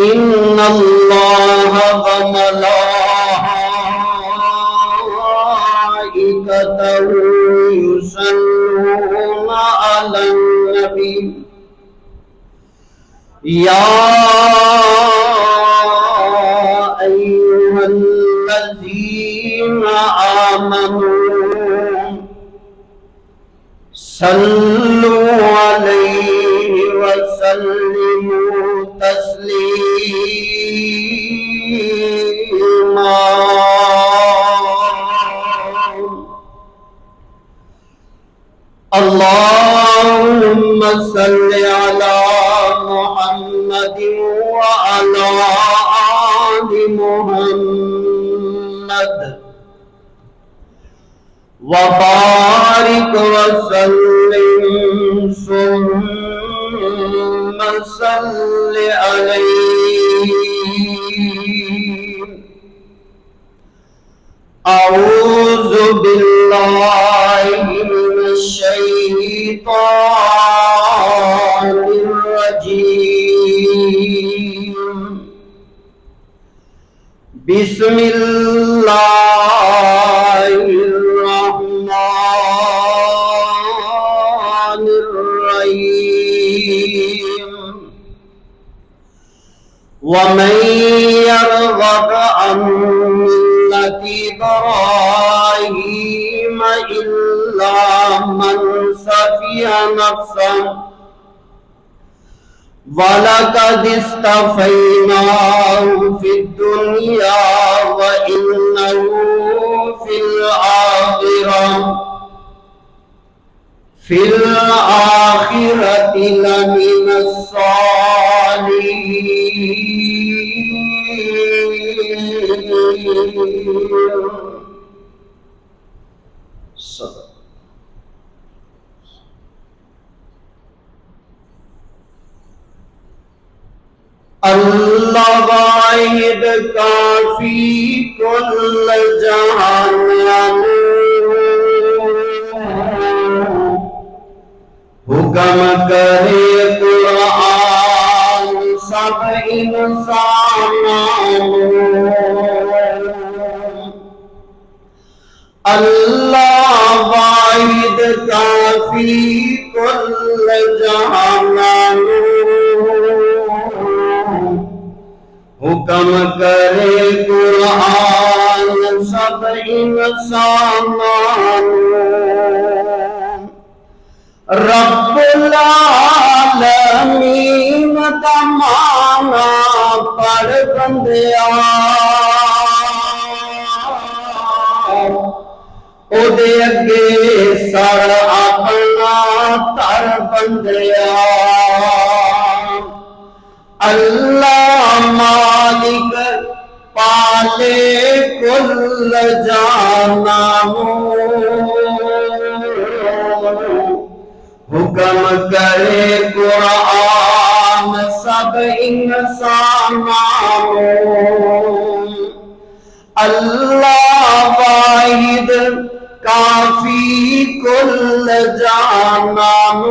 إن الله وملائكته يصلون على النبي يا أيها الذين آمنوا صلوا عليه وسلموا تسليما اللهم صل على محمد وعلى آل محمد وبارك وسلم ثم صل عليه أعوذ بالله من الشيطان الرجيم بسم الله الرحمن الرحيم ومن يرغب عن ملة إبراهيم إلا من سفي نفسه وَلَقَدِ اصْطَفَيْنَاهُ فِي الدُّنْيَا وَإِنَّهُ فِي الْآخِرَةِ لَمِنَ الصالحين. اللہ واحد کافی کل جہان حکم کرے قرآن سب انسانوں اللہ واحد کافی کل جہان حکم کرے قرآن سب انسانوں رب العالمین کا معنی پڑھ بندیا او دے اگے سر اپنا تر بندیا اللہ مالک پالے کل جانوں حکم کرے قرآن سب انسانوں اللہ واحد کافی کل جانوں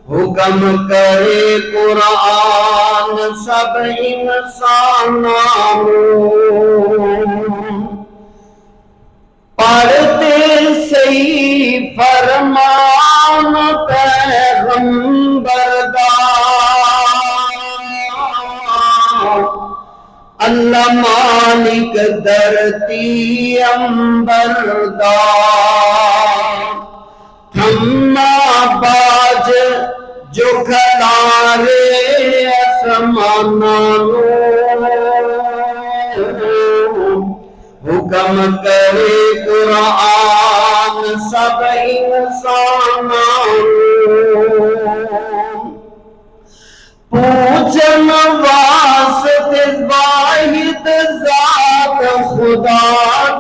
حکم کرے قرآن سب انسانوں پڑھتے صحیح فرمان پیغمبر دا اللہ مالک دھرتی انبر دا تھما باج جو کھلارے آسمانوں حکم کرے قرآن سب انسانوں پوچھن واسطے واحد ذات خدا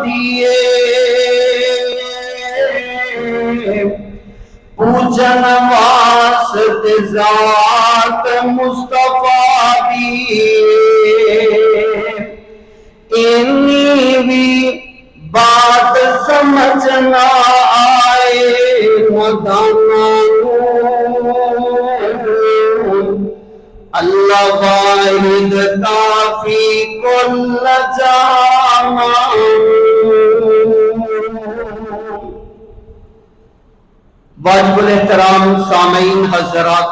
دیے پوچھن واسطے ذات مصطفیٰ دیے انی بھی بات سمجھنا آئے مدانوں واجب الاحترام سامعین حضرات،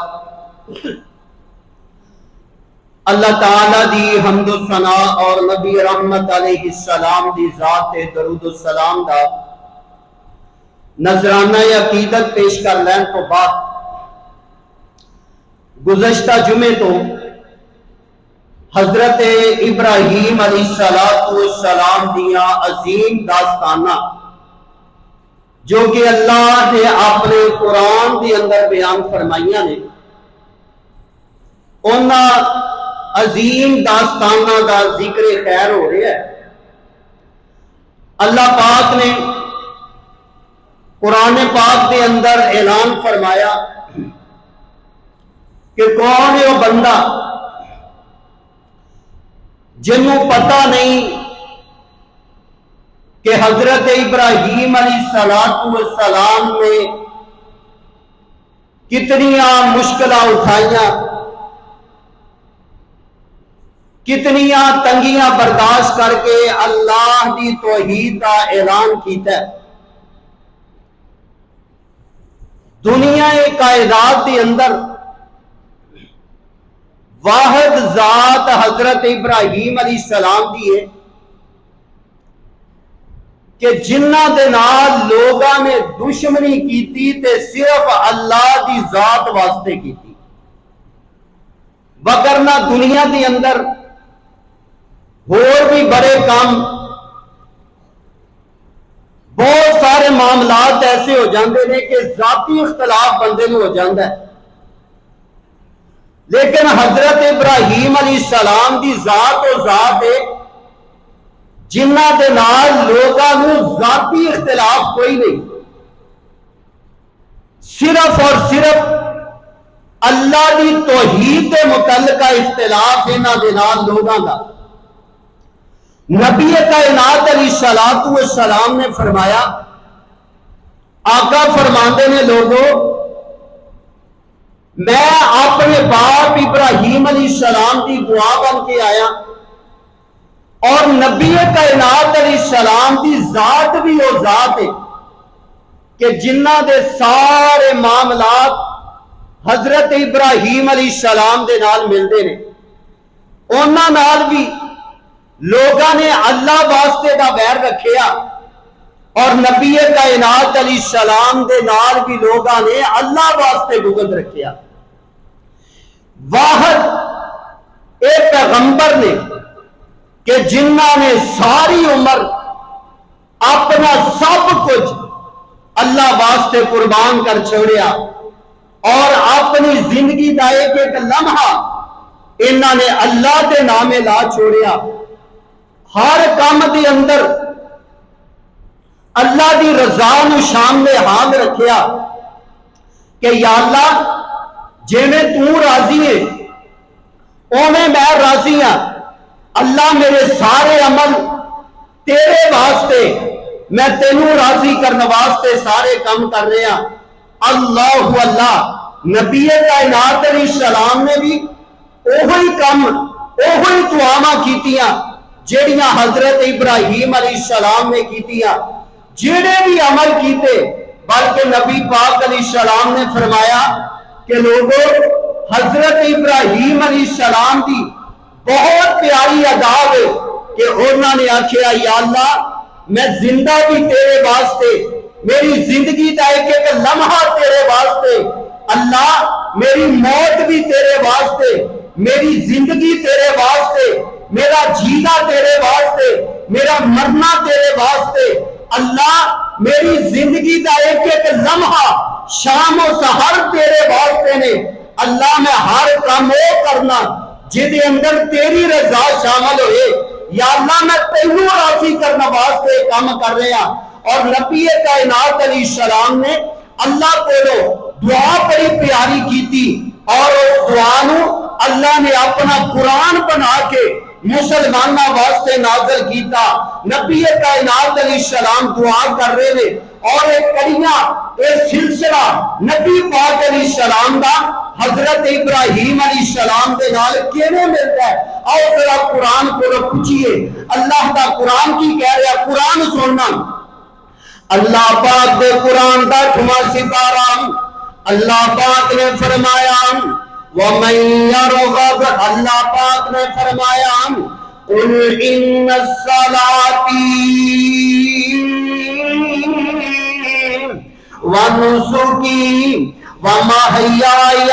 اللہ تعالی دی حمد و ثنا اور نبی رحمت علیہ السلام دی ذات درود و سلام دا نذرانہ عقیدت پیش کر لین تو بعد گزشتہ جمعے تو حضرت ابراہیم علیہ السلام دیاں عظیم داستانہ جو کہ اللہ نے اپنے قرآن کے اندر بیان فرمائیاں نے، انہاں عظیم داستانہ دا ذکر خیر ہو رہا ہے۔ اللہ پاک نے قرآن پاک کے اندر اعلان فرمایا کہ کون ہے وہ بندہ جنہوں پتہ نہیں کہ حضرت ابراہیم علیہ السلام نے کتنیاں مشکلات اٹھائیاں، کتنیاں تنگیاں برداشت کر کے اللہ دی توحید کا اعلان کیتا ہے۔ دنیا کائنات کے اندر واحد ذات حضرت ابراہیم علیہ السلام دی ہے کہ جنہ دے نال لوگاں نے دشمنی کیتی تے صرف اللہ دی ذات واسطے کیتی، وگرنہ دنیا دی اندر اور بھی بڑے کام بہت سارے معاملات ایسے ہو جاندے نے کہ ذاتی اختلاف بندے میں ہو جاندہ ہے، لیکن حضرت ابراہیم علیہ السلام دی ذات و ذات ہے جنہ دے نال لوگاں نو ذاتی اختلاف کوئی نہیں، صرف اور صرف اللہ دی توحید دے متعلقہ اختلاف انہاں دے نال لوگاں دا۔ نبی کائنات علیہ السلام نے فرمایا، آقا فرماندے نے لوگوں میں اپنے باپ ابراہیم علیہ السلام کی دعا بن کے آیا اور نبی کائنات علیہ السلام کی ذات بھی وہ ذات ہے کہ جنہ دے سارے معاملات حضرت ابراہیم علیہ السلام دے نال ملتے ہیں، انہاں نال بھی لوگاں نے اللہ واسطے دا ویر رکھیا اور نبی کائنات علیہ السلام دے نال بھی لوگاں نے اللہ واسطے بغض رکھیا۔ واحد ایک پیغمبر نے کہ جنہ نے ساری عمر اپنا سب کچھ اللہ واسطے قربان کر چھوڑیا اور اپنی زندگی دا ایک لمحہ انہوں نے اللہ دے نامے لا چھوڑیا، ہر کام دے اندر اللہ دی رضا نو سامنے حال رکھیا کہ یا اللہ جویں تو راضی ہے اوویں میں راضی ہاں، اللہ میرے سارے عمل تیرے واسطے، میں تینوں راضی کرنے واسطے سارے کام کر رہے ہیں۔ اللہ اللہ نبی کائنات علیہ السلام نے بھی اوہی کام اوہی دعاواں کیتیاں جیڑیاں حضرت ابراہیم علیہ السلام نے کیتیاں، جڑے بھی عمل کیتے، بلکہ نبی پاک علیہ السلام نے فرمایا کہ لوگوں حضرت ابراہیم علیہ السلام دی بہت پیاری ادا ہے کہ انہوں نے آکھیا یا اللہ میں زندہ بھی تیرے واسطے، میری زندگی دا ایک لمحہ تیرے واسطے، اللہ میری موت بھی تیرے واسطے، میری زندگی تیرے واسطے، میرا جینا تیرے واسطے، میرا مرنا تیرے واسطے، اللہ میری زندگی دا ایک لمحہ شام و سحر تیرے واسطے نے، اللہ میں ہر کام وہ کرنا جدے اندر تیری رضا شامل ہوئے، یا اللہ میں تینوں راضی کرنا واسطے کام کر رہے ہیں۔ اور نبی کائنات علیہ السلام نے اللہ کو دعا بڑی پیاری کی تھی اور اس دعا نو اللہ نے اپنا قرآن بنا کے مسلمانہ واسطے نازل کیتا۔ نبی کائنات علیہ السلام دعا کر رہے ہیں اور ایک کڑیاں ایک سلسلہ نبی پاک علیہ السلام دا حضرت ابراہیم علیہ السلام دے نال کیویں ملتا ہے؟ اور ذرا قرآن کو پوچھئے اللہ دا قرآن کی کہہ رہا، قرآن سننا اللہ پاک دے قرآن دا 8واں سپارہ اللہ پاک نے فرمایا وَمَن يَرْغَبْ اللہ پاک نے فرمایا قُلْ إِنَّ الصَّلَاةِ وَنُسُكِي وَمَحْيَايَ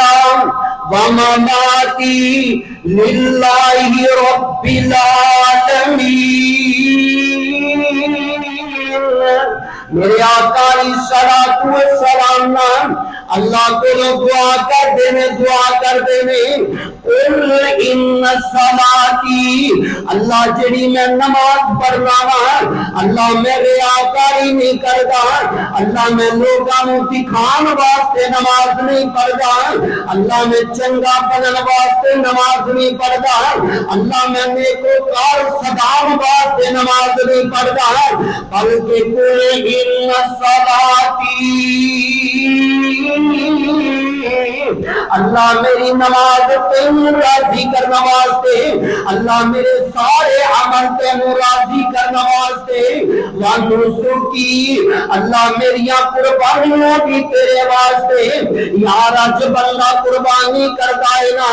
وَمَمَاتِي لِلَّهِ رَبِّ الْعَالَمِينَ میرے آقا علیہ الصلوۃ والسلام اللہ کو دعا کر دینے قل ان صلاتی اللہ جڑی میں نماز پڑھنا اللہ میں ریاکاری نہیں کردا اللہ میں لوگاں نوں دکھان واسطے نماز نہیں پڑھدا اللہ میں چنگا بنن واسطے نماز نہیں پڑھدا اللہ میں نیکوکار صداؤں واسطے نماز نہیں پڑھدا بلکہ قل ان صلاتی اللہ میری نماز تینوں راضی کرنا واسطے اللہ میرے سارے عمل تینوں راضی کرنا واسطے وَنُسُكِي اللہ میریاں قربانیاں بھی تیرے واسطے یار اج بندہ قربانی کرتا ہے نا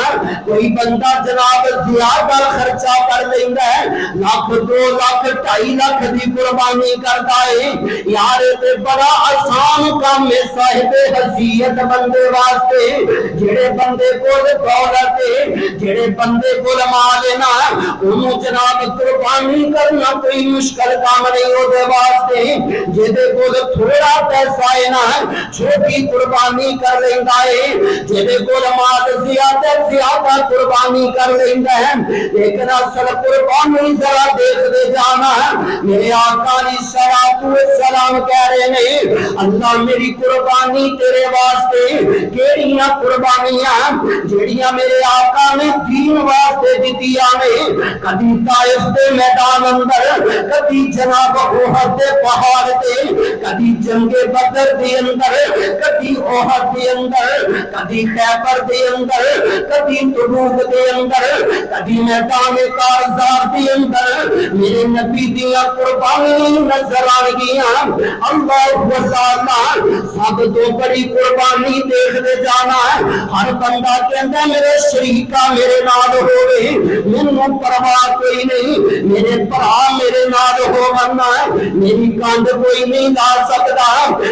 کوئی بندہ جناب زیادہ خرچہ کر لیندا ہے لاکھ 2 لاکھ 2.5 لاکھ دی قربانی کرتا ہے یار تے بڑا آسان کام ہے صاحب حیثیت بندے واسطے جڑے بندے کول دولت ہے جڑے بندے کول مال ہے نا انہوں جناب قربانی کرنا کوئی مشکل کام نہیں ہو دے واسطے جدے کول تھوڑا پیسہ ہے نا چھوٹی قربانی کر لیندا ہے جدے کول مال زیادہ قربانی کر لیندا ہے لیکن اصل قربانی ذرا دیکھ دے جانا میرے آقا علیہ الصلوۃ والسلام کہہ رہے ہیں اللہ میری قربانی تیرے واسطے کیڑیاں قربانیاں جڑیاں میرے آقا نے دین واسطے دتیاں نے کبھی طائف دے میدان اندر کبھی جناب احد دے پہاڑ تے کبھی جنگ بدر دے اندر کبھی احد دے اندر کبھی خیبر دے اندر کبھی تبوک دے اندر کبھی میدان کارزار دے اندر میرے نبی دیاں قربانی نظر آ گئیاں اللہ تعالی سب تو بڑی قربانی دیکھ دے جانا ہے ہر بندہ کہندا میرے شریکا میرے نال ہوے مینوں پرواہ کوئی نہیں میرے بھرا میرے نال ہوونا میری کانڈ کوئی نہیں لا سکدا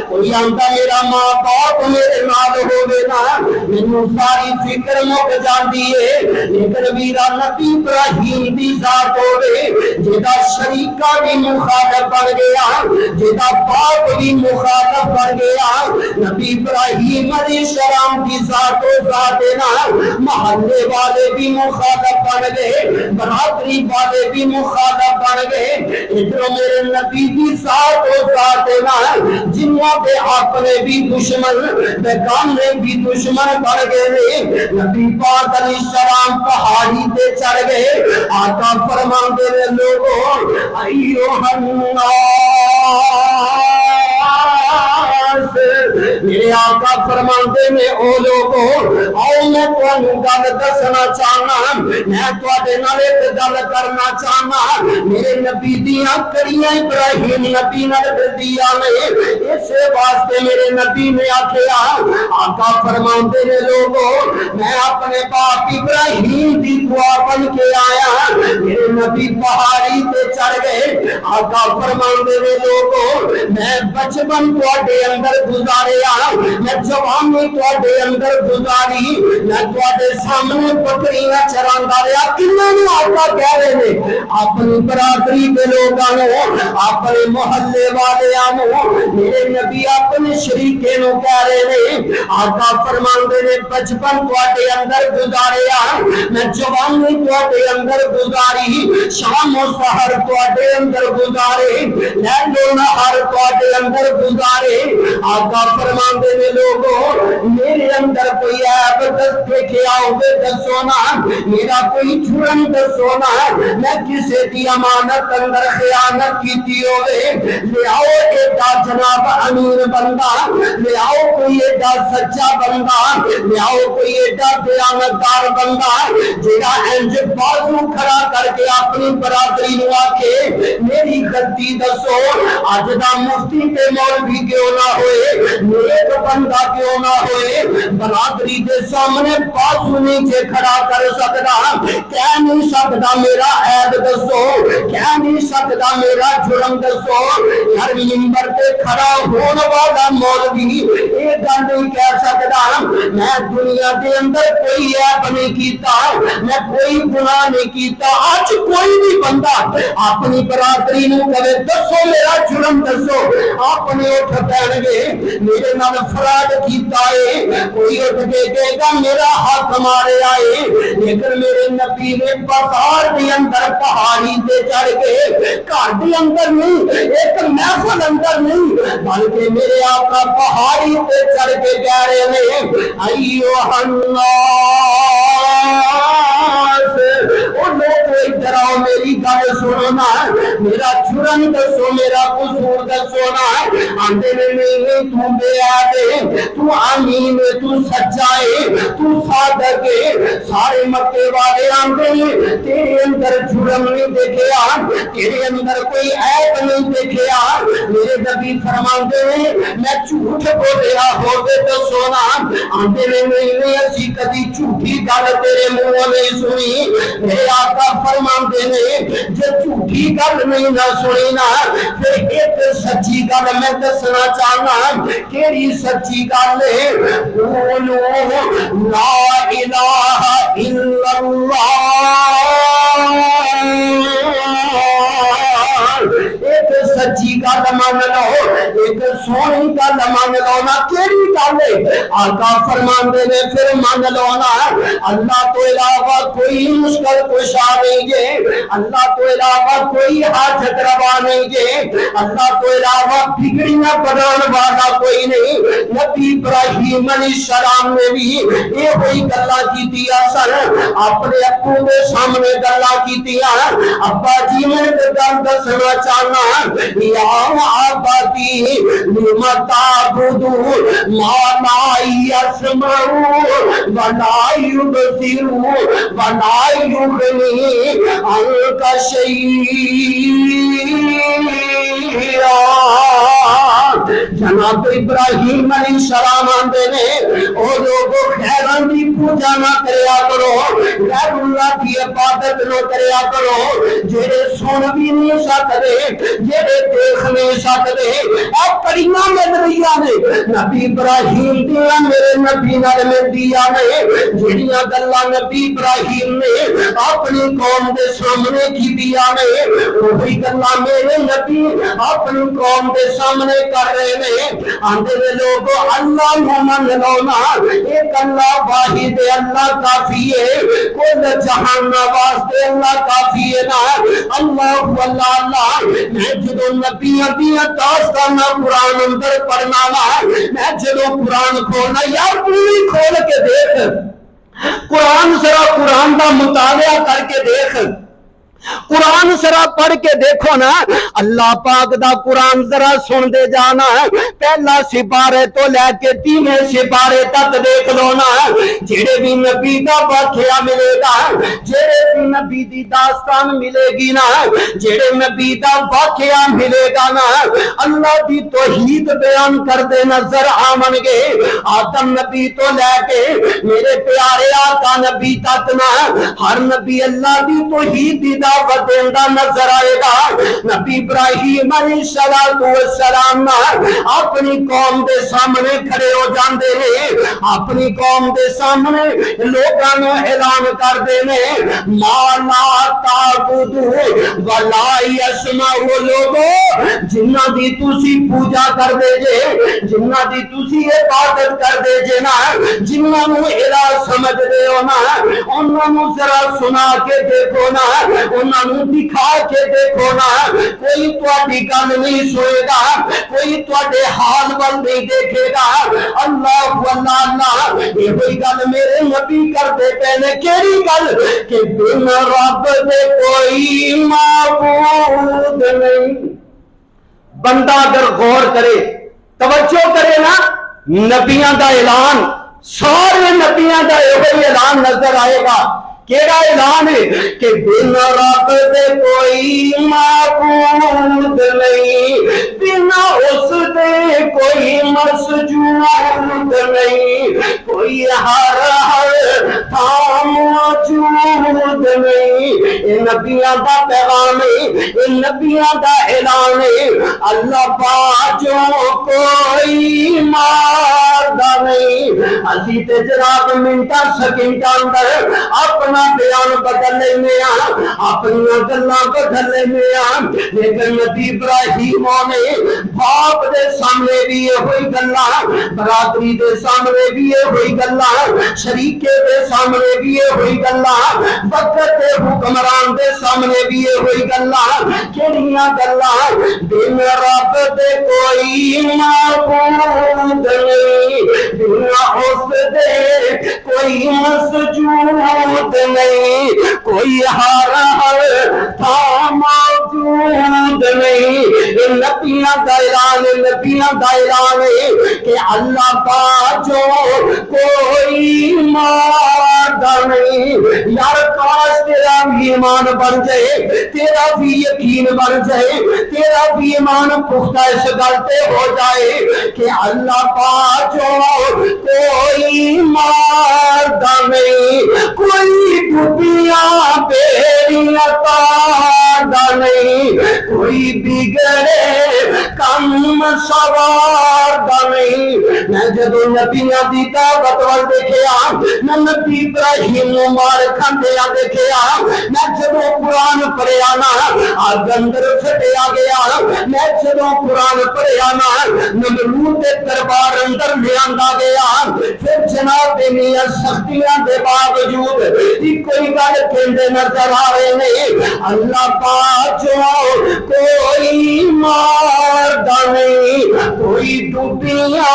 کوئی آندا میرا ماں باپ میرے نال ہوے نا مینوں ساری فکر مک جاندی ہے لیکن میرا نبی ابراہیم دی ذات ہوے جدا شریکا بھی مخالف بن گیا جدا باپ بھی مخالف بن گیا نبی ابراہیم علیہ السلام کی ذات و ذات نا محلے والے بھی مخالف بن گئے برادری والے بھی مخالف بن گئے ادھر میرے نبی کی ذات و ذات نا جنہوں پہ اپنے بھی دشمن بیگانے بھی دشمن بن گئے نبی پاک علیہ السلام پہاڑی پہ چڑھ گئے آقا فرماندے نے لوگوں ایوہ میرے آقا فرماندے نے او لوگوں آؤ میں تانوں گل دسنا چاہنا میں تواڈے نال ایک گل کرنا چاہنا میرے نبی دیاں کڑیاں ابراہیم نبی نال بدیاں نے اس واسطے میرے نبی نے آکھیا آقا فرماندے نے لوگوں میں اپنے باپ ابراہیم دی دعا بن کے آیا میرے نبی پہاڑی تے چڑھ گئے آقا فرماندے نے لوگوں میں بچپن تواڈے اندر گزاریا میں جوانی تواڈے اندر گزاری میں تواڈے سامنے بکریاں چراندا رہیا کنے نوں آقا کہہ رہے نے اپنی برادری دے لوگاں نوں اپنے محلے والیاں نوں میرے نبی اپنے شریکے نوں کہہ رہے نے آقا فرماندے نے بچپن تواڈے اندر گزاریا میں جوانی تواڈے اندر گزاری شام و سحر تواڈے اندر گزارے لیل و نہار تواڈے اندر گزارے آقا فرماندے نے لوگوں میرے اندر کوئی عیب دیکھے آؤ گے دسو نا میرا کوئی جرم دسو نا میں کسی دی امانت اندر خیانت کیتی ہوئے لے آؤ ایڈا جناب امیر بندہ لے آؤ کوئی ایڈا سچا بندہ، لیاؤ کوئی ایڈا دیانتدار بندہ جڑا انج بازو کھڑا کر کے اپنی برادری نو آکھے میری غلطی دسو، اج دا مفتی تے مولوی کیوں نہ ہوئے، نیک بندہ کیوں نہ ہوئے، برادری دے سامنے بازو نیچے کھڑا کر سکدا، کہہ نہیں سکدا میرا عیب دسو، کہہ نہیں سکدا میرا جرم دسو۔ ہر منبر تے کھڑا ہون والا مولوی یہ گل نہیں کہہ سکدا میں دنیا دے اندر کوئی عیب نہیں کیتا، میں کوئی گناہ نہیں کیتا۔ اج کوئی بھی بندہ اپنی برادری نو کہے دسو میرا جرم دسو، اپنے اٹھ پہن گے میرے نال فراڈ کیتا ہے، کوئی اٹھ کے کہے گا میرا حق مارے آئے، لیکن میرے نبی نے بازار دے اندر پہاڑی تے چڑھ کے گھر دے اندر نہیں، ایک محفل اندر نہیں، بلکہ میرے آقا پہاڑی تے چڑھ کے کہہ رہے ہیں ایوہ الناس، او لوگو ادھر آؤ میری گل سنو نا، میرا جرم دسو میرا قصور دسو نا۔ آندے نے نہیں تو بے عیب، تو امین، تو سچائے، تو صادق ہے۔ سارے مکے والے آندے تیرے اندر جرم نہیں دیکھیا، تیرے اندر کوئی عیب نہیں دیکھیا۔ میرے نبی فرماندے میں جھوٹ بولیا ہوے تو سونا، آندے نے نہیں اسی کدی جھوٹی گل تیرے منہ نہیں سنی۔ میرے آقا فرماندے نے جے جھوٹی گل نہیں نہ سنی نا، پھر ایک سچی گل میں دسنا چاہنا۔ کیڑی سچی گل ہے؟ قولوا لا الہ الا اللہ، ایک سچی گل مان لو، ایک سونی گل مان لو نا۔ کیڑی گل ہے؟ آقا فرماندے نے پھر مان لو نا اللہ تو علاوہ کوئی مشکل کشا نہیں جے، اللہ تو علاوہ کوئی حاجت روا نہیں جے، اللہ تو علاوہ بگڑیاں بنان والا کوئی نہیں۔ نبی ابراہیم علیہ السلام نے بھی یہ ہوئی گلاں کیتیاں سن، اپنے ابو دے سامنے گلاں کیتیاں۔ ابا جی میں گل دسنا چاہنا، یا آبادی لم تعبدوا ما لا يسمع ولا يبصر ولا يغني عنك شيئا۔ جناب ابراہیم علیہ السلام آندے نے او لوگو خیران دی پوجا نہ کریا کرو، غیر اللہ کی عبادت نہ کریا کرو، جڑے سن بھی نہیں سکتے، جڑے دیکھ نہیں سکتے۔ اے کریمہ مدریہ نے نبی ابراہیم دیا میرے نبی نال ملدیاں نے، جڑیاں گلاں نبی ابراہیم نے اپنی قوم دے سامنے کیتیاں نے، وہی گلاں میرے نبی اپنی قوم دے سامنے کر رہے نے۔ آندے نے لوگو اللہ نو من لو نا، ایک اللہ واحد اللہ کافی ہے، کل جہان واسطے اللہ کافی ہے نا۔ اللہ اللہ اللہ، میں جدو نبیاں دیاں داستاناں قرآن اندر پڑھنا نا، میں جدو قرآن کھولنا یار پوری کھول کے دیکھ، قرآن ذرا قرآن دا مطالعہ کر کے دیکھ، قرآن ذرا پڑھ کے دیکھو نا، اللہ پاک دا قرآن ذرا سن دے جانا، پہلا سپارے تو لے کے 3 سپارے تک دیکھ لو نا، جڑے بھی نبی دا واقعہ ملے گا، جڑے بھی نبی دی داستان ملے گی نا، جڑے نبی دا واقعہ ملے گا نا، اللہ دی توحید بیان کر دے نظر آمن گے۔ آدم نبی تو لے کے میرے پیارے آقا نبی تک نا، ہر نبی اللہ دی توحید دی دعوت دیندا نظر آئے گا۔ نبی ابراہیم علیہ السلام اپنی قوم دے سامنے کھڑے ہو جاندے نے، اپنی قوم دے سامنے لوکاں نو اعلان کردے نے ما لا تعبدوا ولا يسمع، لوگو جنہاں دی تسی پوجا کردے جے، جنہاں دی تسی عبادت کردے جے نا، جنہاں نو الہ سمجھدے ہو نا، انہاں نو ذرا سنا کے دیکھو نا، انہاں نو دکھا کے دیکھو نا، کوئی تواڈی گل نہیں سنے گا، کوئی تواڈے حال ول نہیں دیکھے گا۔ اللہ اللہ اللہ، یہ ہوئی گل میرے نبی کردے پے نے، کیڑی گل کہ بن رب دے کوئی معبود نہیں۔ بندہ اگر غور کرے، توجہ کرے نا، نبیاں دا اعلان، سارے نبیاں دا یہ اعلان نظر آئے گا۔ کیڑا اعلان ہے کہ بن رب دے کوئی معبود نہیں، بنا اس دے کوئی مسجود نہیں، کوئی ہر تھام موجود نہیں۔ یہ نبیاں دا پیغام ہے، یہ نبیاں دا اعلان ہے۔ اللہ باجو کوئی ماردا نہیں۔ اسی تے جناب منٹا سیکنڈ اندر اپنا بیان بدل لینے اپنی گلاں بدل لینے، لیکن نبی ابراہیم نے باپ دے سامنے بھی یہ ہوئی گلاں، برادری دے سامنے بھی یہ ہوئی گلاں، شریکے دے سامنے بھی یہ ہوئی گلاں، وقت دے حکمران دے سامنے بھی یہ ہوئی گلاں۔ کیڑیاں گلاں؟ بن رب دے کوئی معبود نہیں، بنا اس دے کوئی مسجود نہیں، کوئی ہر تھا موجود نہیں۔ نبیاں دا اعلان، نبیاں دا اعلان ہے کہ اللہ باجو کوئی ماردا نہیں۔ یار کاش تیرا بھی ایمان بن جائے، تیرا بھی یقین بن جائے، تیرا بھی ایمان پختہ اس گل پہ ہو جائے کہ اللہ باجو کوئی ماردا نہیں، کوئی ڈوبیاں بیڑیاں تاردا نہیں، کوئی بگڑے کم سواردا نہیں۔ میں جدو نبیاں دی دعوت وال دیکھیا، میں نبی ابراہیم نو مار کھاندیا دیکھیا، میں جدو قرآن پڑھیا نا اگ اندر سٹیا گیا، میں جدو قرآن پڑھیا نا نمرود دے دربار اندر لیا گیا۔ پھر جناب میاں سختیاں دے باوجود کوئی گل کہندے نظر آ رہے نے، اللہ باجو کوئی ماردا نہیں، کوئی ڈوبیاں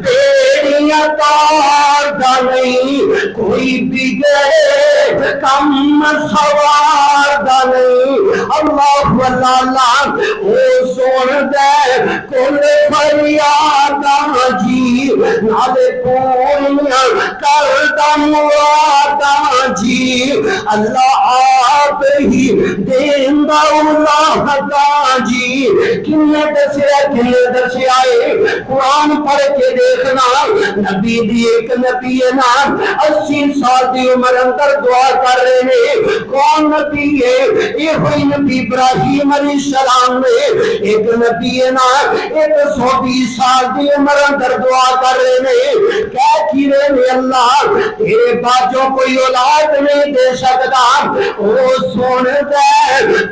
بیڑیاں تاردا نہیں، کوئی بگڑے کم سواردا نہیں۔ اللہ اللہ اللہ او سن دے کل فریاداں جی، نالے پوریاں کردا مراداں جی، اللہ آپ ہی دیندا اولاداں جی۔ کنے دسیا ہے قرآن پڑھ کے دیکھنا، نبی دی ایک نبی نا 80 سال دی عمر اندر دعا کر رہے ہیں۔ کون نبی ہے؟ یہ ہوئی نبی ابراہیم علیہ السلام نے۔ ایک نبی نا 120 سال دی عمر اندر دعا کر رہے ہیں، کہہ کی رہے ہیں اللہ تیرے باجوں کوئی اولاد نہیں دے سکتا، او سن دے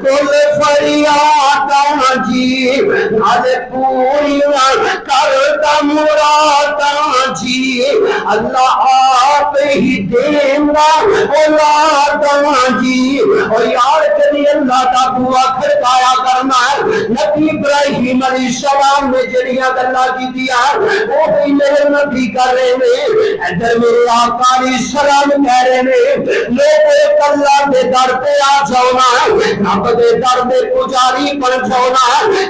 کل فریاداں جی، نالے پوریاں کردا مراداں جی، اللہ آپ ہی دیندا اولاداں جی۔ اور یار کبھی اللہ دا بوا کھڑکایا کرنا ہے۔ نبی ابراہیم علیہ السلام نے جڑیاں گلاں کیتیاں وہ بھی میرے نبی کر رہے ہیں۔ ادھر میرے آقا علیہ السلام کہہ رہے ہیں لوگوں اللہ دے در پہ آ جاؤنا، رب دے در دے پجاری بن جاؤنا۔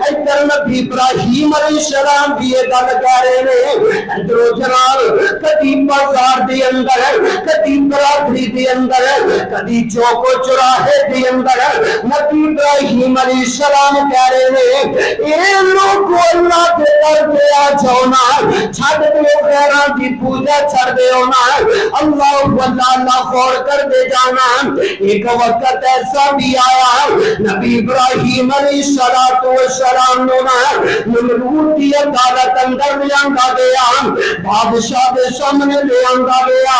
ادھر نبی ابراہیم علیہ السلام بھی یہ گل کہہ رہے ہیں، ادھر جناب کدی بازار دے اندر، کدی برادری دے اندر، کدی چوک و چوراہے دے اندر نبی ابراہیم علیہ السلام کہہ رہے ہیں اے لوگ اللہ دے در پہ آ جاؤنا، چھڑ دیو غیراں دی پوجا چھڑ دیو نا، اللہ اللہ خور کر دے جانا۔ ایک وقت ایسا بھی آیا نبی ابراہیم علیہ السلام نے نمرود کی عدالت اندر لے آندا گیا، بادشاہ دے سامنے لے آندا گیا۔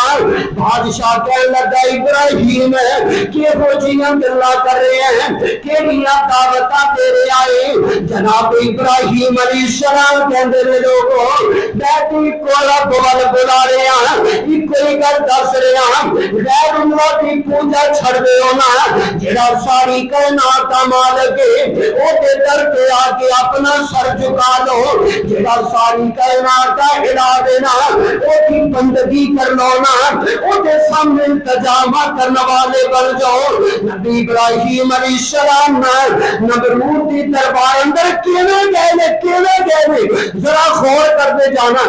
بادشاہ کہنے لگا ابراہیم کہ ہو جیاں گلاں کر رہے ہیں، کیڑیاں دعوتاں دے رہے آئے؟ جناب ابراہیم علیہ السلام کہندے نے لوگوں بیٹی کو رب وال بلا رہے ہیں، کوئی گل دس رہے ہیں، غیر اللہ کی پوجا چھڑ دے ہونا، جڑا ساری کائنات دا مالک ہے او دے در پہ آ کے اپنا سر جھکا لو، جڑا ساری کائنات دا الہ دینا او کی بندگی کر لو نا، او دے سامنے انتظامہ کرنے والے بن جاؤ۔ نبی ابراہیم علیہ السلام نمرود دی دربار اندر کیویں گئے ذرا غور کر دے جانا۔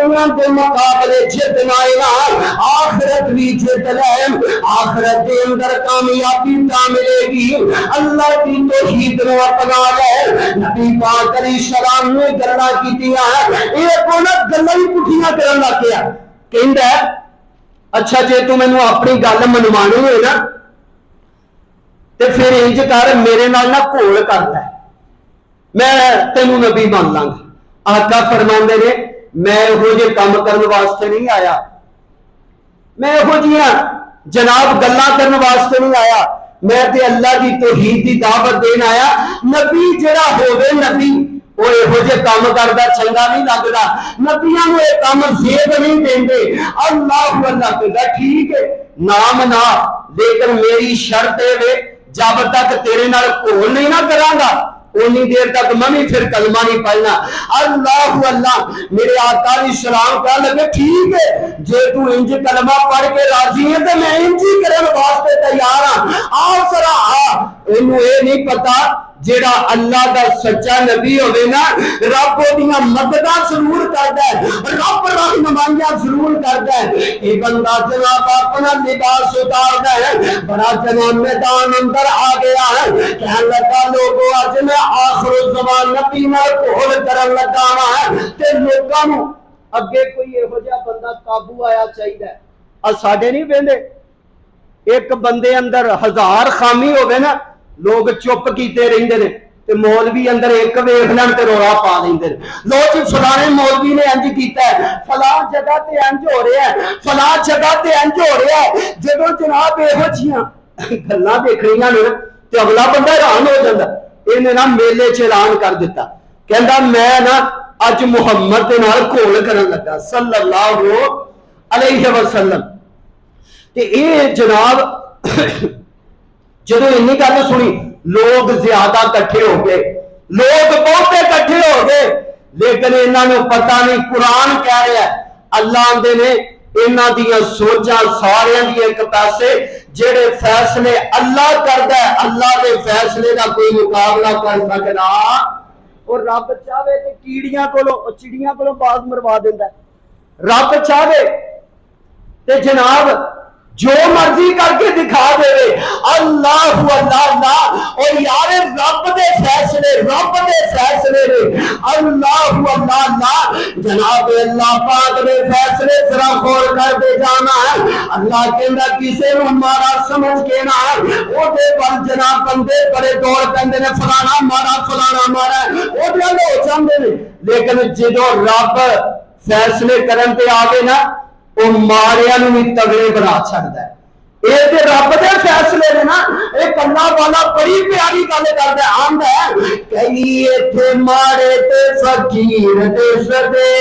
دنیا کے مقابلے جتنا آخرت بھی جت لے، آخرت کے اندر کامیابی تا ملے گی اللہ کی توحید نو اپنا لے۔ نبی پاک علیہ السلام نے گلاں کیتیاں، ایک انہاں گلاں ہی پٹھیاں کرن لگ گیا، کہندا ہے اچھا جے تو مینوں اپنی گل منوانی ہوئے نا تے پھر انج کر میرے نال نہ گھول کرتا ہے، میں تینوں نبی مان لاں گا۔ آقا فرماندے نے میں یہو جے کام کرنے واسطے نہیں آیا، میں یہو جیاں جناب گلاں کرنے واسطے نہیں آیا، میں تے اللہ کی توحید کی دعوت دین آیا۔ نبی جڑا ہوے نبی وہ یہو جے کام کردا چنگا نہیں لگدا، نبیاں نوں یہ کام زیب نہیں دیندے۔ اللہ اللہ کہدا ٹھیک ہے نام نہ، لیکن میری شرط ہے جب تک تیرے نال گھول نہیں نہ کراں گا اونی دیر تک میں بھی پھر کلمہ نہیں پڑھنا۔ اللہ اللہ میرے آقا علیہ السلام کہنے لگے ٹھیک ہے جے تو انج کلمہ پڑھ کے راضی ہے تو میں انج ہی کرن واسطے تیار ہاں، آ ذرا آ۔ اینوں اے نہیں پتا جیڑا اللہ دا سچا نبی ہوئے نا رب دیاں مدداں ضرور کردا ہے، رب رہنمائیاں ضرور کردا ہے۔ اے بندہ جناب اپنا لباس اتاردا ہے، بڑا جناب میدان اندر آ گیا ہے، کہنے لگا لوگوں اج میں آخر الزمان نبی نال گھول کرن لگا ہے تے لوکاں نوں اگے کوئی یہو جہا بندہ قابو آیا چاہیے۔ آ ساڈے نہیں ویندے ایک بندے اندر ہزار خامی ہوگے نا لوگ چپ کیتے رہندے نے تے مولوی اندر ایک ویکھ لین تے رولا پا لیندے نے، لو جی فلانے مولوی نے انج کیتا ہے، فلاں جگہ تے انج ہو رہا ہے، فلاں جگہ تے انج ہو رہا ہے۔ جدوں جناب یہو جیاں گلاں دیکھنیاں نے تے اگلا بندہ حیران ہو جاندا، انہیں نا میلے چ اعلان کر دیتا، کہندا میں نا اج محمد دے نال گھول کرن لگا صلی اللہ علیہ وسلم۔ تے اے جناب جدو انی گل سنی لوگ زیادہ کٹھے ہو گئے، لوگ بہتے کٹھے ہو گئے، لیکن انہاں نوں پتہ نہیں قرآن کہہ رہا ہے اللہ آندے نے انہاں دیاں سوچاں ساریاں دی ایک پاسے جڑے فیصلے اللہ کردا ہے اللہ دے فیصلے دا کوئی مقابلہ کر سکدا، اور رب چاہے تے کیڑیاں کولوں چڑیاں کولوں باز مروا دیندا ہے، رب چاہے تے جناب جو مرضی کر کے دکھا دے اللہ اللہ اللہ۔ اور یار رب دے فیصلے نے اللہ اللہ اللہ جناب اللہ پاک نے فیصلے ذرا غور کر دے جانا ہے۔ اللہ کہندا کسے نوں مارا سمجھ کے نہ او دے ول جناب بندے بڑے دوڑ پیندے نے فلانا مارا او دے ہو جاندے نے، لیکن جدوں رب فیصلے کرن تے آوے نا وہ ماریا نوں بھی تگڑے بنا چھڑدا ہے۔ اے تے رب دے فیصلے نے نا، ایک اللہ والا بڑی پیاری گل کردا ہے، آندا ہے کئی ایتھے مارے تے فقیر دس دے،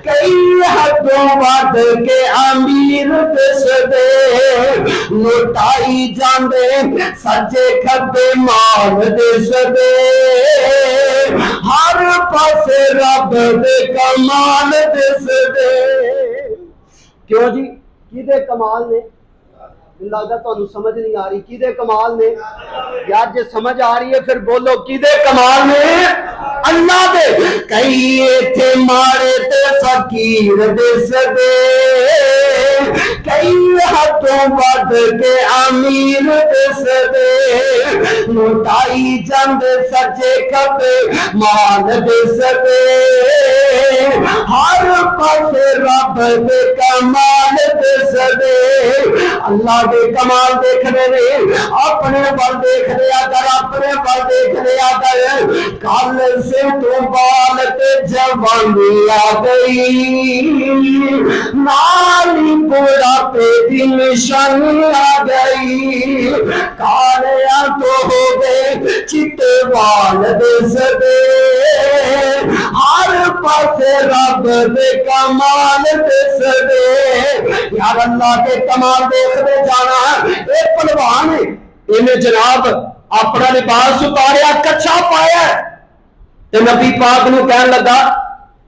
کئی حدوں ود کے امیر دس دے، لٹائی جاندے سجے کھبے مال دس دے، ہر پاسے رب دے کمال دس دے۔ کیوں جی کیدے کمال نے؟ لگتا تمہیں سمجھ نہیں آ رہی، کیدے کمال نے؟ یار جے سمجھ آ رہی ہے پھر بولو کیدے کمال نے؟ اللہ دے کئی ایتھے مارے تے فقیر دس دے، کئی ہاتھوں ود کے امیر دس دے، لٹائی جاندے سجے کھبے مال دس دے، ہر پاسے رب دے کمال دس دے۔ اللہ دے کمال دیکھنے نے اپنے ول دیکھ لیا کر، اپنے ول دیکھ لیا کر، کل سے تو بال تے جوانی آ گئی، نالی بوڑھا پہ دی نشانی آ گئی، کالیا تو ہو گئے چٹے وال دس دے، ہر پاسے رب دے کمال دس دے۔ یار اللہ کے کمال دیکھتے جانا ہے۔ ایک پہلوان ہے انہیں جناب اپنا لباس اتاریا کچھا پایا تے نبی پاک نو کہن لگا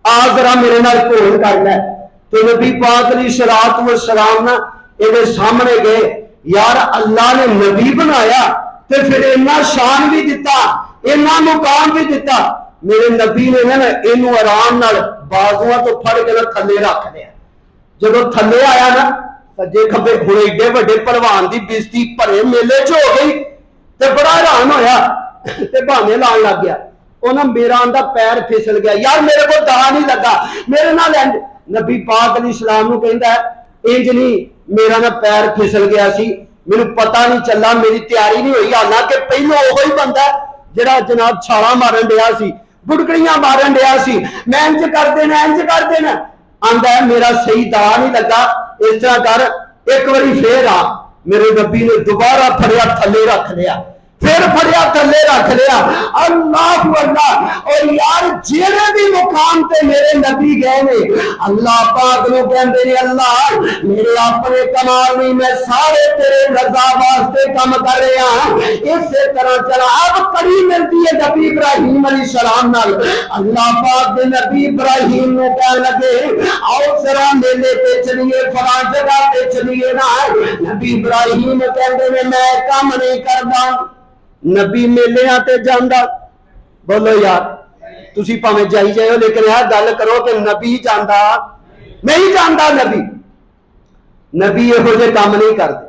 آ ذرا میرے نال گھول کر لے، تو نبی پاک علیہ الصلوۃ والسلام نا یہ سامنے گئے، یار اللہ نے نبی بنایا تے پھر اتنا شان بھی دیتا اتنا مقام بھی دیتا، میرے نبی نے نا اینو آرام نال بازواں تو پھڑ کے نا تھلے رکھ لیا. جب تھلے آیا نا سجے کھبے ہن ایڈے وڈے پروان دی بےزتی بھرے میلے چ ہو گئی تے بڑا حیران ہویا تے بہانے لان لگ گیا. انہاں میرا آندا پیر پھسل گیا. یار میرے کو دا نہیں لگا میرے نال نبی پاک علیہ السلام نو کہندا ہے انج نہیں میرا نا پیر پھسل گیا سی میرے پتہ نہیں چلا میری تیاری نہیں ہوئی. حالانکہ پہلو وہی بندہ جڑا جناب چھالا مارن دیا سی گڑکڑیاں مارن دیا سی میں انج کر دینا آندا ہے میرا صحیح دا نہیں لگا. اس طرح کر ایک باری پھر آ. میرے نبی نے دوبارہ پھڑیا تھلے رکھ لیا پھر پھڑیا تھلے رکھ لیا. اللہ اللہ. اور یار جیڑے بھی مقام تے میرے نبی گئے نے اللہ پاک نو کہندے نے اللہ میرے اپنے کمال نہیں میں سارے تیرے رضا واسطے کام کر رہا ہوں. اسی طرح چلا اب کڑی ملتی ہے نبی ابراہیم علیہ السلام نال. اللہ پاک دے نبی ابراہیم نو کہنے لگے آؤ ذرا میلے تے چلیے فلاں جگہ تے چلیے نا. نبی ابراہیم کہندے نے میں کام نہیں کردا. نبی میلیاں تے جاندا بولو یار تسی پاویں جائی جائے ہو لیکن یہ گل کرو کہ نبی جاندا نہیں جاندا. نبی یہو جے کام نہیں کرتے.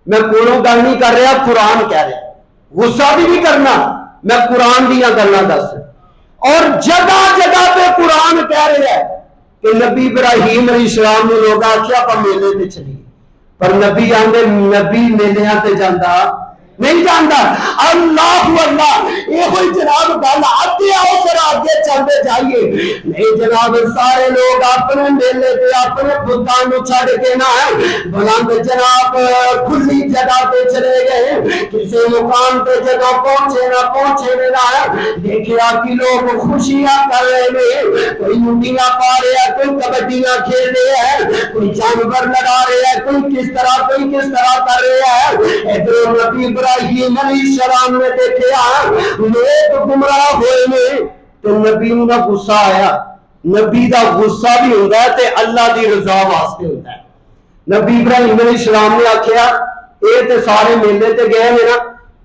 میں کولوں گل نہیں کر رہا قرآن کہہ رہا غصہ بھی نہیں کرنا میں قرآن دیاں گلاں دس. اور جگہ جگہ پہ قرآن کہہ رہا ہے کہ نبی ابراہیم علیہ السلام نے لوگ آخیا پر میلے تے چلیے پر نبی آندے نبی میلیاں تے جاندا نہیں جانتا. اللہ اللہ یہ ہوئی جناب گل آتے آؤ پھر آگے چلتے جائیے. نہیں جناب سارے لوگ اپنے میلے پہ اپنے بتاں نو چھڑ کے نہ بلند جناب کھلی جگہ پہ چلے گئے. کسی مقام پہ جگہ پہنچے نہ دیکھا کہ لوگ خوشیاں کر رہے ہیں. کوئی منڈیاں پا رہے ہیں کوئی کبڈیاں کھیل رہے ہیں کوئی جانور لڑا رہے ہیں کوئی کس طرح کر رہے ہیں. ادھر نبی ابراہیم علیہ السلام نے دیکھا لوگ گمراہ ہوئے نے تو نبی نو غصہ آیا. نبی دا غصہ بھی ہوندا ہے تے اللہ دی رضا واسطے ہوندا ہے. نبی ابراہیم علیہ السلام نے آکھیا اے تے سارے میلے تے گئے نے نا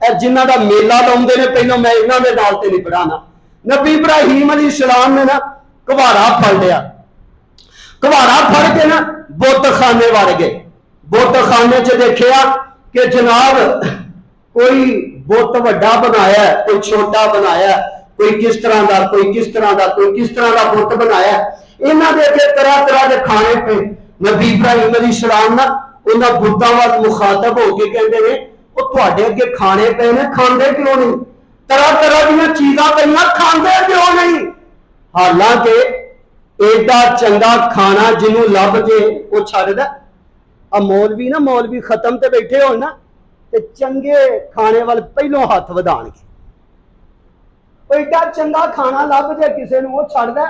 اے جنہاں دا میلہ لاوندے نے پہلو میں انہاں دے نال تے نہیں پڑھانا. نبی ابراہیم علیہ السلام نے نا کباڑا پھڑ لیا. کباڑا پھڑ کے نا بت خانے وڑ گئے. بت خانے چ دیکھیا کہ جناب کوئی بت وڈا بنایا ہے کوئی چھوٹا بنایا ہے کوئی کس طرح دا کوئی کس طرح دا کوئی کس طرح دا بت بنایا ہے. انہاں دے اگے طرح طرح دے کھانے پہ نبی ابراہیم علیہ السلام نا انہاں بتاں وال مخاطب ہو کے کہندے نے او تواڈے اگے کھانے پے نے کھاندے کیوں نہیں. طرح طرح دیاں چیزاں پئیاں کھاندے کیوں نہیں. حالانکہ ایڈا چنگا کھانا جنوں لب جے او چھڑدا. ا مولوی نا مولوی ختم تے بیٹھے ہون نا تے چنگے کھانے وال پہلوں ہاتھ ودان گے. ایڈا چنگا کھانا لب جے کسے نوں او چھڑدا.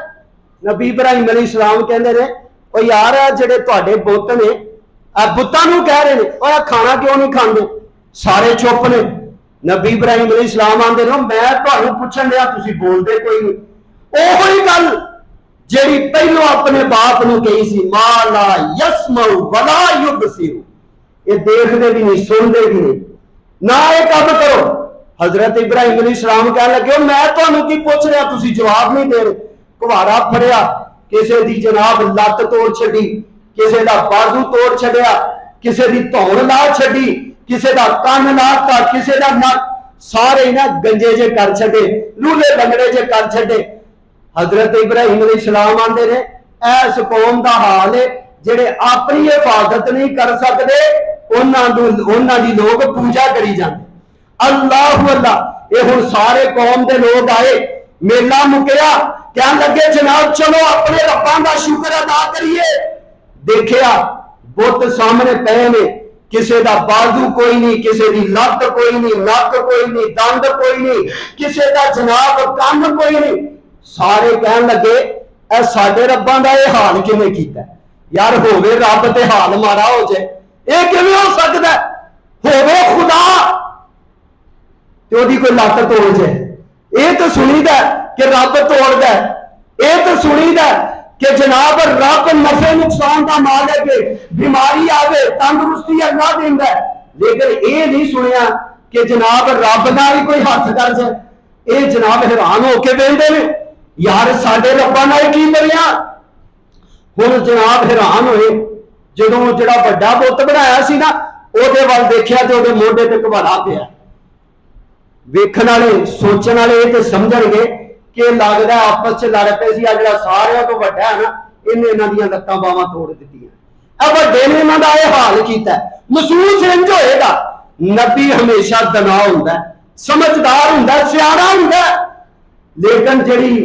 نبی ابراہیم علیہ السلام کہندے نے او یار جڑے تواڈے بت نے بتاں نوں کہہ رہے نے او کھانا کیوں نہیں کھاندے. سارے چپ نے. نبی ابراہیم علیہ السلام آندے نے میں تانوں پوچھن دیا تسی بولدے کوئی نہیں. اوہی گل جیڑی پہلو اپنے باپ نو کہی سی ما لا یسمع ولا یبصر. یہ دیکھتے بھی نہیں سنتے بھی نہیں نہ یہ کام کرو. حضرت ابراہیم علیہ السلام کہنے لگے میں تانوں کی پوچھ رہا تسی جواب نہیں دے رہے. کباڑا پھڑیا کسے دی جناب لت توڑ چھڈی کسے دا بازو توڑ چھڈیا کسے دی دھون لا چھڈی کسے دا کان لاتا کسے دا نک سارے نا گنجے جے کر چھڈے لولے لنگڑے جے کر چھڈے. حضرت ابراہیم علیہ السلام آندے نے ایس قوم دا حال ہے جڑے اپنی حفاظت نہیں کر سکتے انہاں دی لوگ پوجا کری جاندے. اللہ اللہ. یہ ہن سارے قوم دے لوگ آئے میلہ مکیا کہن لگے جناب چلو اپنے رباں دا شکر ادا کریے. دیکھیا بت سامنے پے نے کسے دا بازو کوئی نہیں کسے دی لت کوئی نہیں نک کوئی نہیں دند کوئی نہیں کسے دا جناب کان کوئی نہیں. سارے کہن لگے اے ساڈے رباں دا یہ حال کیویں کیتا ہے. یار ہووے رب تے حال مارا ہو جائے اے کیویں ہو سکدا ہے. ہووے خدا تے اودی کوئی لت توڑ جائے. اے تے سنیدا کہ رب توڑدا ہے. اے تے سنیدا کہ جناب رب نفع نقصان دا مالک ہے. بیماری آوے تندرستی اللہ دیندا ہے. لیکن اے نہیں سنیا کہ جناب رب نال کوئی ہاتھ کر جائے. یہ جناب حیران ہو کے ویندے نے یار ساڈے رباں نال کی بنیا. ہن جناب حیران ہوئے جدوں جڑا بڑا بت بنایا سی نا وہ دیکھا تو وہ موڈے تے کباڑا پیا. ویکھن والے سوچن والے یہ تو سمجھ گے کہ لگتا آپس لڑ پے سی. جڑا سارے تو وڈا ہے نا انہیں یہاں دیا لتاں باواں توڑ دیتی. وڈے نے یہاں کا یہ حال کیتا ہے. محسوس انج ہوئے گا نبی ہمیشہ دنا ہوندا ہے, سمجھدار ہوندا ہے, سیاڑا ہوندا ہے. لیکن جڑی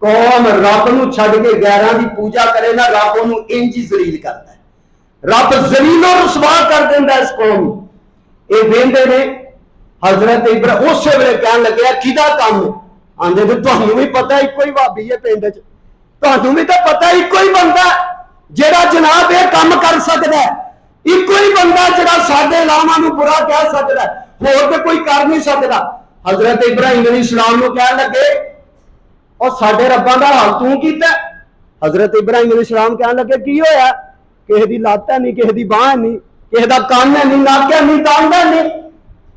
قوم رب نو چھڈ کے غیراں دی پوجا کرے نا رب انہوں انج ہی ذلیل کرتا ہے. رب ذلیل و رسوا کر دیندا ہے اس قوم. یہ ویندے نے حضرت ابراہیم اس ویلے کہن لگے کدا کام آندے تے تانوں بھی پتہ ایک ہی بھابی ہے پنڈ وچ, تانوں بھی تے پتہ ایک ہی بندہ جڑا جناب یہ کام کر سکدا ہے, ایک ہی بندہ جڑا ساڈے علماء نو برا کہہ سکدا ہے, ہور تے کوئی کر نہیں سکدا. حضرت ابراہیم علیہ السلام نو کہن لگے اور ساڈے رباں دا حال تو کیتا. حضرت ابراہیم علیہ السلام کہن لگے کی ہویا, کسی دی لت ہے نہیں, کسی دی باہ نہیں, کسی دا کان ہے نہیں, نک ہے نہیں, دند ہے نہیں.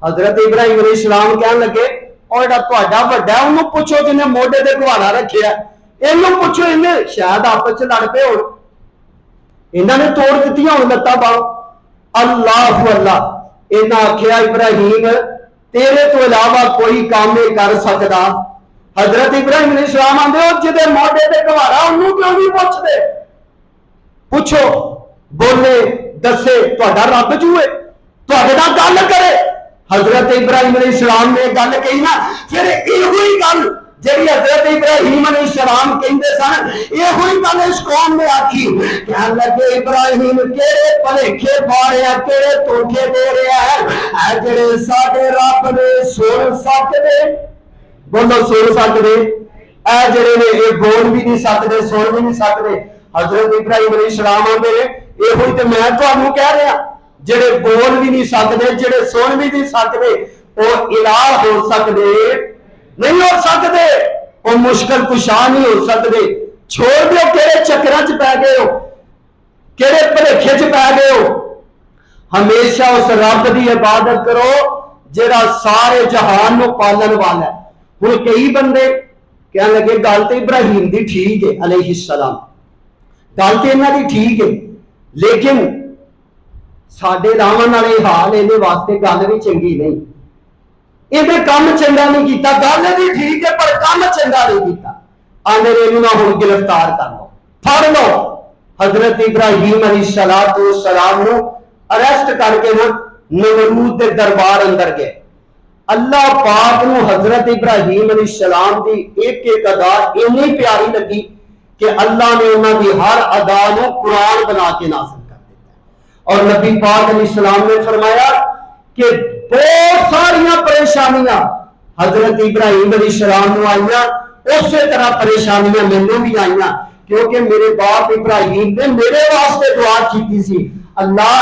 حضرت ابراہیم علیہ السلام کہن لگے اور جڑا تہاڈا وڈا ہے انہوں پوچھو جنہیں موڈے تے کہاڑا رکھیا, اینوں پوچھو انہیں شاید آپس لڑ پے ہو, انہاں نے توڑ دتی ہون لتاں باہوں. اللہ اللہ انہاں آکھیا ابراہیم تیرے تو علاوہ کوئی کام نہیں کر سکدا. حضرت ابراہیم علیہ السلام آندے او جدے موڈے تے کہاڑا انہوں کیوں نہیں پوچھدے, پوچھو بولے دسے تہاڈا رب جو ہے تہاڈے نال گل کرے. حضرت ابراہیم علیہ السلام نے گل کہی نا پھر یہ گل جی حضرت ابراہیم علیہ السلام کہندے سن یہ گل اس قوم نے آخی. کہنے لگے ابراہیم کہڑے بھلیکھے پا رہا, کہڑے دھوکے دے رہا ہے, جڑے ساڈے رب نے سن سکدے, بولو سن سکدے, اے جڑے نے یہ بول بھی نہیں سکدے سن بھی نہیں سکدے. حضرت ابراہیم علیہ السلام آندے یہ تے میں تانوں کہہ رہا جڑے بول بھی نہیں سکتے, جڑے سن بھی نہیں سکتے, وہ الہ ہو سکتے نہیں, ہو سکتے وہ مشکل کشا نہیں ہو سکتے. چھوڑ دیو کہڑے چکراں چ پی گئے ہو, کہڑے بھلیکھے چ پی گئے ہو. ہمیشہ اس رب دی عبادت کرو جڑا سارے جہان نو پالن والا ہے. ہن کئی بندے کہنے لگے گل تے ابراہیم دی ٹھیک ہے علیہ السلام, گل تے انہاں دی ٹھیک ہے, لیکن ساڈے راواں نال یہ حال یہ واسطے گل بھی چنگی نہیں, یہ کام چنگا نہیں کیتا. گل بھی ٹھیک ہے پر کام چنگا نہیں کیتا. آندے نے نہ ہن گرفتار کر لو, پھڑ لو. حضرت ابراہیم علیہ السلام نو اریسٹ کر کے نا نمرود دے دربار اندر گئے. اللہ پاک نو حضرت ابراہیم علیہ السلام دی ایک ایک ادا اتنی پیاری لگی کہ اللہ نے انہاں دی ہر ادا نو قرآن بنا کے نازل. اور نبی پاک علیہ السلام نے فرمایا کہ بہت ساریاں پریشانیاں حضرت ابراہیم علیہ السلام نے آئیاں, اسی طرح پریشانیاں مینوں بھی آئیاں, کیونکہ میرے باپ ابراہیم نے میرے واسطے دعا کی سی, اللہ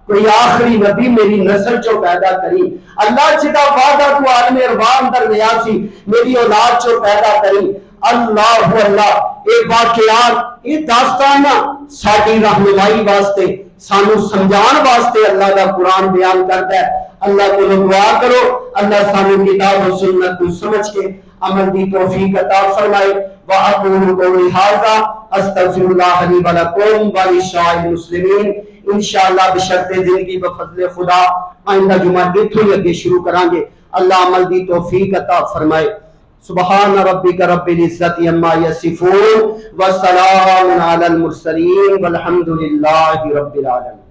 کوئی آخری نبی میری نسل چو پیدا کری, اللہ جدا وعدہ تو عالم ارواح اندر گیا سی میری اولاد چو پیدا کری. اللہ اللہ یہ واقعات یہ داستانہ ساری رہنمائی واسطے سانو سمجھان واسطے اللہ کا قرآن بیان کرتا ہے. اللہ کو دعا کرو اللہ سانو کتاب و سنت کو سمجھ کے عمل دی توفیق عطا فرمائے. وَأَقُولُ قَوْلِي هَذَا أَسْتَغْفِرُ اللَّهَ لِي وَلَكُمْ وَلِسَائِرِ الْمُسْلِمِينَ. انشاءاللہ بشرط زندگی بفضل خدا آئندہ جمعہ اتھوں ہی اگے شروع کریں گے. اللہ عمل دی توفیق عطا فرمائے. سبحان ربک رب العزت عما یصفون وسلام علی المرسلین والحمد للہ رب العالمین.